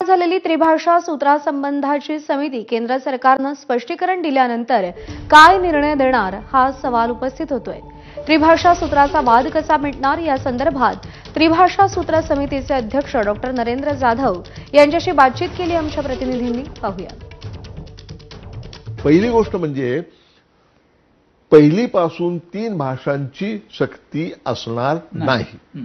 झालेली त्रिभाषा सूत्रासंबंधाची समिती केंद्र सरकारनं स्पष्टीकरण दिल्यानंतर काय निर्णय देणार हा सवाल उपस्थित होतोय। त्रिभाषा सूत्राचा वाद कसा मिटणार या संदर्भात त्रिभाषा सूत्र समितीचे अध्यक्ष डॉक्टर नरेंद्र जाधव यांच्याशी बातचीत केली आमच्या प्रतिनिधींनी। पाहूया। पहिली गोष्ट म्हणजे पहिलीपासून 3 भाषांची सक्ती असणार नाही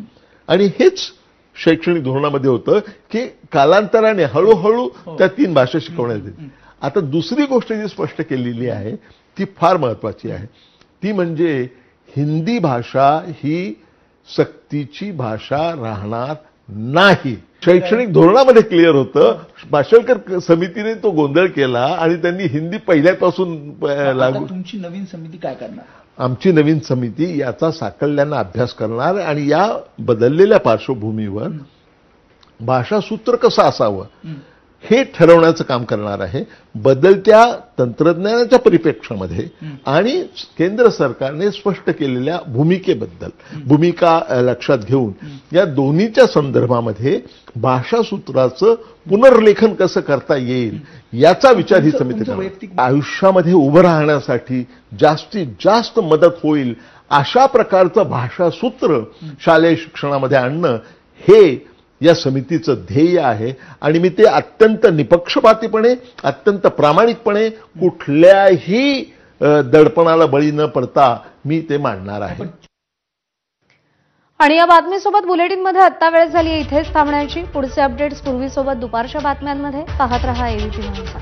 आणि हेच शैक्षणिक धोरणामध्ये होतं की कालांतराने हळूहळू त्या 3 भाषा शिकवण्यात येतील। आता दुसरी गोष्ट जी स्पष्ट केलेली आहे ती फार महत्त्वाची आहे, ती म्हणजे हिंदी भाषा ही सक्तीची भाषा राहणार नाही। शैक्षणिक धोरणामध्ये क्लिअर होतं, माशेलकर समितीने तो गोंधळ केला आणि त्यांनी हिंदी पहिल्यापासून लागू। तुमची नवीन समिती काय करणार? आमची नवीन समिती याचा साकल्याने अभ्यास करणार आणि या बदललेल्या पार्श्वभूमीवर भाषासूत्र कसं असावं हे ठरवण्याचं काम करणार आहे। बदलत्या तंत्रज्ञानाच्या परिप्रेक्ष्यामध्ये आणि केंद्र सरकारने स्पष्ट केलेल्या भूमिका लक्षात घेऊन या दोन्हीच्या संदर्भामध्ये भाषासूत्राचं पुनर्लेखन कसं करता येईल याचा विचार ही समिती करणार। आयुष्यामध्ये उभं राहण्यासाठी जास्तीत जास्त मदत होईल अशा प्रकारचं भाषासूत्र शालेय शिक्षणामध्ये आणणं हे या समितीचं ध्येय आहे आणि मी ते अत्यंत निपक्षपातीपणे, अत्यंत प्रामाणिकपणे, कुठल्याही दडपणाला बळी न पडता मी ते मांडणार आहे। आणि या बातमीसोबत बुलेटिनमध्ये आत्ता वेळ झाली इथेच थांबण्याची। पुढचे अपडेट्स पूर्वीसोबत दुपारच्या बातम्यांमध्ये पाहत रहा एबीपी माझा।